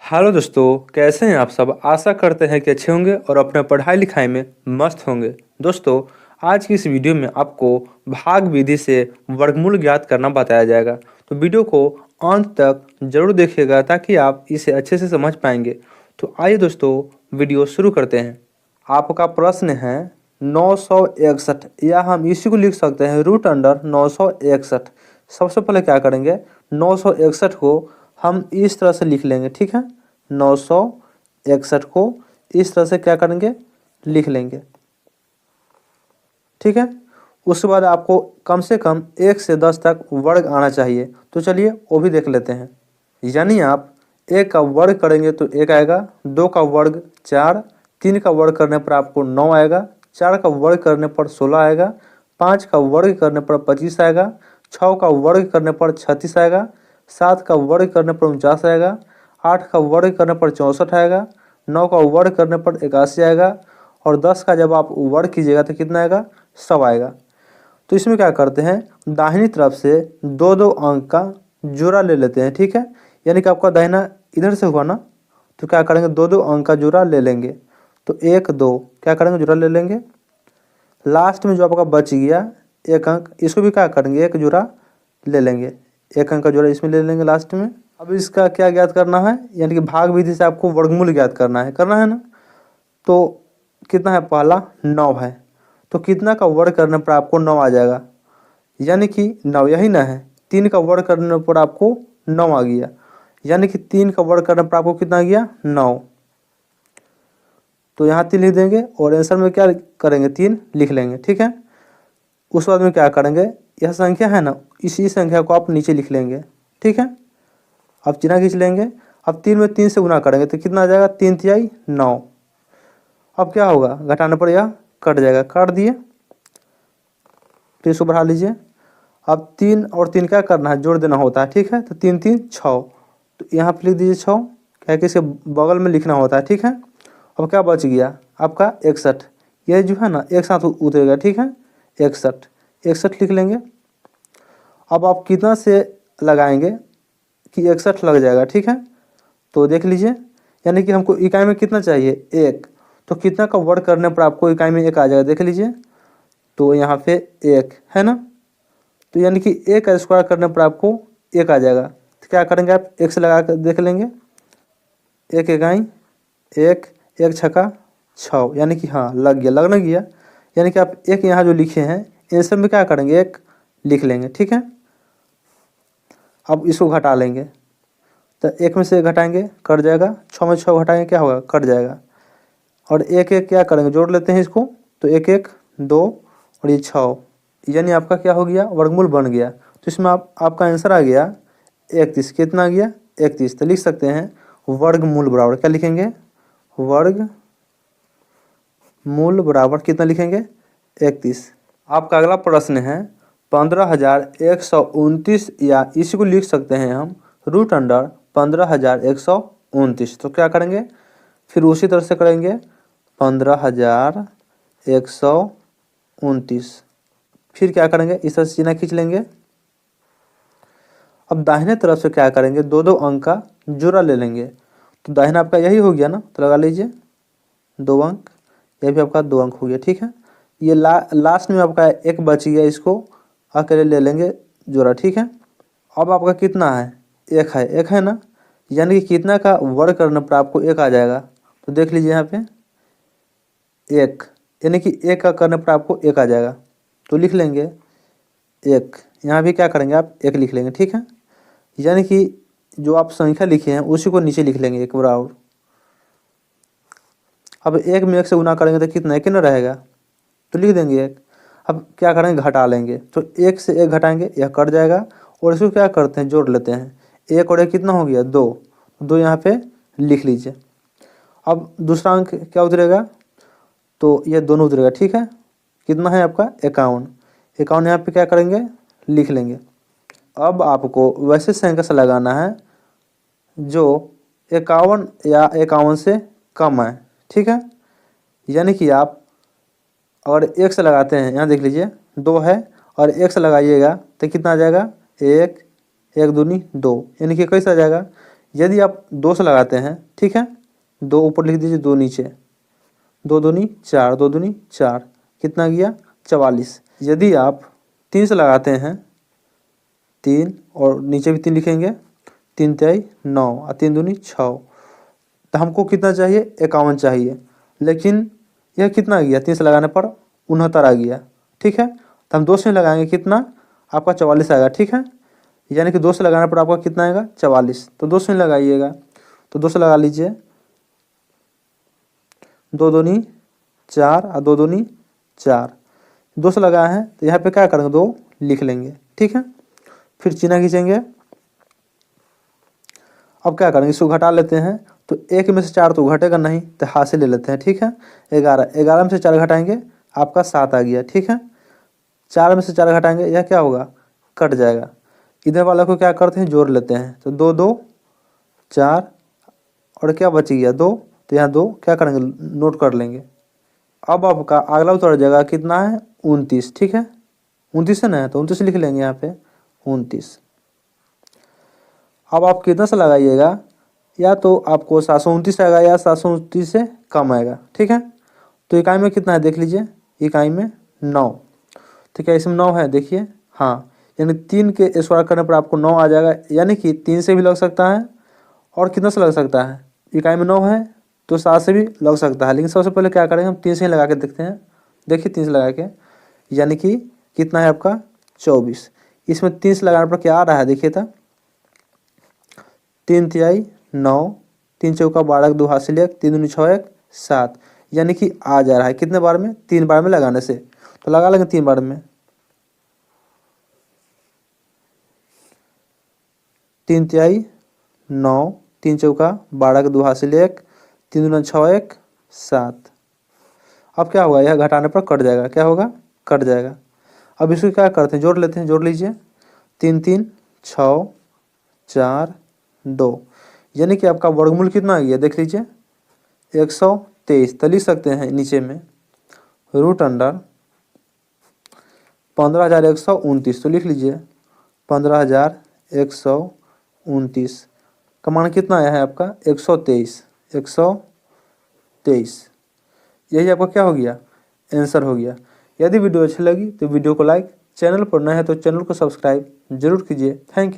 Hello दोस्तों, कैसे हैं आप सब। आशा करते हैं कि अच्छे होंगे और अपने पढ़ाई लिखाई में मस्त होंगे। दोस्तों, आज की इस वीडियो में आपको भाग विधि से वर्गमूल ज्ञात करना बताया जाएगा। तो वीडियो को अंत तक जरूर देखिएगा ताकि आप इसे अच्छे से समझ पाएंगे। तो आइए दोस्तों, वीडियो शुरू करते हैं। आपका प्रश्न है 961, या हम इसी को लिख सकते हैं रूट अंडर 961। सबसे पहले क्या करेंगे, 961 को हम इस तरह से लिख लेंगे, ठीक है। 961 को इस तरह से क्या करेंगे, लिख लेंगे, ठीक है। उसके बाद आपको कम से कम 1 से 10 तक वर्ग आना चाहिए। तो चलिए वो भी देख लेते हैं। यानी आप 1 का वर्ग करेंगे तो 1 आएगा, 2 का वर्ग 4, 3 का वर्ग करने पर आपको 9 आएगा, 4 का वर्ग करने पर 16 आएगा, 5 का वर्ग करने पर 25 आएगा, 6 का वर्ग करने पर 36 आएगा, 7 का वर्ग करने पर 49 आएगा, 8 का वर्ग करने पर 64 आएगा, 9 का वर्ग करने पर 81 आएगा, और 10 का जब आप वर्ग कीजिएगा तो कितना आएगा, 100 आएगा। तो इसमें क्या करते हैं, दाहिनी तरफ से दो दो अंक का जोड़ा ले लेते हैं, ठीक है। यानी कि आपका दाहिना इधर से हुआ ना, तो क्या करेंगे, दो दो अंक का जोड़ा ले लेंगे। तो 1 2 क्या करेंगे, जोड़ा ले लेंगे। लास्ट में जो आपका बच गया 1 अंक, इसको भी क्या करेंगे, एक जोड़ा ले लेंगे, 1 अंक का जोड़ा इसमें ले लेंगे लास्ट में। अब इसका क्या ज्ञात करना है, यानी कि भाग विधि से आपको वर्गमूल ज्ञात करना है ना। तो कितना है, पहला 9 है, तो कितना का वर्ग करने पर आपको 9 आ जाएगा, यानी कि 9 यही ना है। 3 का वर्ग करने पर आपको 9 आ गया, यानी कि 3 का वर्ग करने पर आपको कितना आ गया, 9। तो यहाँ 3 लिख देंगे और आंसर में क्या करेंगे, 3 लिख लेंगे, ठीक है। उस बाद में क्या करेंगे, यह संख्या है ना, इसी संख्या को आप नीचे लिख लेंगे, ठीक है। अब चिन्ह खींच लेंगे। अब 3 में 3 से गुना करेंगे तो कितना आ जाएगा, 3 तिहाई 9। अब क्या होगा, घटाने पर यह कट जाएगा, काट दिए। तो इसको बढ़ा लीजिए। अब 3 और 3 क्या करना है, जोड़ देना होता है, ठीक है। तो 3 3 6, तो यहाँ पे लिख दीजिए 6, क्या है कि इसके बगल में लिखना होता है, ठीक है। अब क्या बच गया आपका 61, ये जो है ना एक साथ उतरेगा, ठीक है। 61 61 लिख लेंगे। अब आप कितना से लगाएंगे कि 61 लग जाएगा, ठीक है। तो देख लीजिए, यानी कि हमको इकाई में कितना चाहिए, 1। तो कितना का वर्ग करने पर आपको इकाई में 1 आ जाएगा, देख लीजिए। तो यहाँ पे 1 है ना, तो यानी कि 1 का स्क्वायर करने पर आपको 1 आ जाएगा। तो क्या करेंगे आप, 1 से लगा कर देख लेंगे। 1 इकाई 1, 1 छक्का 6, यानी कि हाँ लग गया, लगना गया। यानी कि आप 1 यहाँ जो लिखे हैं इन सब में क्या करेंगे, 1 लिख लेंगे, ठीक है। अब इसको घटा लेंगे, तो 1 में से घटाएंगे कट जाएगा, 6 में 6 घटाएंगे क्या होगा, कट जाएगा। और 1 1 क्या करेंगे, जोड़ लेते हैं इसको। तो 1 1 2 और ये 6, यानी आपका क्या हो गया, वर्गमूल बन गया। तो इसमें आपका आंसर आ गया 31। कितना आ गया, 31। तो लिख सकते हैं वर्गमूल बराबर क्या लिखेंगे, वर्गमूल बराबर कितना लिखेंगे, 31। आपका अगला प्रश्न है 15,129, या इसी को लिख सकते हैं हम रूट अंडर 15,129। तो क्या करेंगे, फिर उसी तरह से करेंगे 15,129, फिर क्या करेंगे, इस तरह से चिन्ह खींच लेंगे। अब दाहिने तरफ से क्या करेंगे, दो दो अंक का जोड़ा ले लेंगे। तो दाहिना आपका यही हो गया ना, तो लगा लीजिए 2 अंक, यह भी आपका 2 अंक हो गया, ठीक है। ये लास्ट में आपका 1 बच गया, इसको अकेले ले लेंगे जोड़ा, ठीक है। अब आपका कितना है, 1 है, 1 है ना, यानी कि कितना का वर्ग करने पर आपको 1 आ जाएगा। तो देख लीजिए यहाँ पे 1, यानी कि 1 का करने पर आपको 1 आ जाएगा। तो लिख लेंगे 1, यहाँ भी क्या करेंगे आप 1 लिख लेंगे, ठीक है। यानी कि जो आप संख्या लिखे हैं उसी को नीचे लिख लेंगे एक बार और। अब 1 में 1 से गुना करेंगे तो कितना, 1 ही ना रहेगा, तो लिख देंगे 1। अब क्या करेंगे, घटा लेंगे। तो 1 से 1 घटाएंगे, यह कट जाएगा। और इसको क्या करते हैं, जोड़ लेते हैं। 1 और 1 कितना हो गया, 2, 2 यहाँ पे लिख लीजिए। अब दूसरा अंक क्या उतरेगा, तो ये दोनों उतरेगा, ठीक है। कितना है आपका, 51। 51 यहाँ पे क्या करेंगे, लिख लेंगे। अब आपको वैसे संख्या से लगाना है जो 51 या 51 से कम है, ठीक है। यानी कि आप और 1 से लगाते हैं, यहाँ देख लीजिए 2 है, और 1 से लगाइएगा तो कितना आ जाएगा, 1 1 दूनी 2, यानी कि कैसे आ जाएगा, यदि आप 2 से लगाते हैं, ठीक है, 2 ऊपर लिख दीजिए, 2 नीचे, 2 दूनी 4, 2 दूनी 4, कितना गया 44। यदि आप 3 से लगाते हैं, 3 और नीचे भी 3 लिखेंगे, 3 तिहाई 9 और 3 दूनी 6, तो हमको कितना चाहिए 51 चाहिए, लेकिन यह कितना गया 3 से लगाने पर 69 आ गया, ठीक है। तो हम 2 से लगाएंगे, कितना आपका 44 आएगा, ठीक है, यानी कि 2 से लगाने पर आपका कितना आएगा 44। तो 2 से लगाइएगा, तो 2 से लगा लीजिए, 2 दूनी 4 और 2 दूनी 4, 2 से लगाए हैं तो यहाँ पे क्या करेंगे 2 लिख लेंगे, ठीक है। फिर चिन्ह खींचेंगे। अब क्या करेंगे, इसको घटा लेते हैं, तो 1 में से 4 तो घटेगा नहीं, तो हाथ से ले लेते हैं, ठीक है। 11 में से 4 घटाएंगे, आपका 7 आ गया, ठीक है। 4 में से 4 घटाएंगे, यह क्या होगा कट जाएगा। इधर वाला को क्या करते हैं जोड़ लेते हैं, तो 2 2 4 और क्या बच गया 2, तो यहाँ 2 क्या करेंगे नोट कर लेंगे। अब आपका अगला उत्तर जगह कितना है 29, ठीक है, 29 है ना, तो 29 लिख लेंगे यहाँ पे 29। अब आप कितना से लगाइएगा, या तो आपको 729 आएगा या 729 से कम आएगा, ठीक है। तो इकाई में कितना है देख लीजिए, इकाई में 9, तो क्या इसमें 9 है देखिए, हाँ, यानी 3 के स्क्वायर करने पर आपको 9 आ जाएगा, यानी कि 3 से भी लग सकता है और कितना से लग सकता है, इकाई में 9 है तो 7 से भी लग सकता है, लेकिन सबसे पहले क्या करेंगे हम 3 से ही लगा के देखते हैं। देखिए 3 से लगा के, यानी कि कितना है आपका 24। इसमें 3 से लगाने पर क्या आ रहा है देखिए, था 3 तिहाई 9, 3 चौका 12, 2 हाथ से लिया, 3 दूनी 6 1 7, यानी कि आ जा रहा है कितने बार में 3 बार में लगाने से। तो लगा लेंगे 3 बार में, 3 तिहाई 9, 3 चौका 12, 2 हाथ से लिया, 3 दूना 6 1 7। अब क्या होगा, यह घटाने पर कट जाएगा, क्या होगा कट जाएगा। अब इसको क्या करते हैं जोड़ लेते हैं, जोड़ लीजिए, 3 3 6 4 2, यानी कि आपका वर्गमूल कितना आ गया देख लीजिए 123। तो लिख सकते हैं नीचे में रूट अंडर 15,129, तो लिख लीजिए 15,129 का मान कितना आया है आपका 123, 123। यही आपका क्या हो गया आंसर हो गया। यदि वीडियो अच्छी लगी तो वीडियो को लाइक, चैनल पर नए हैं तो चैनल को सब्सक्राइब जरूर कीजिए। Thank you.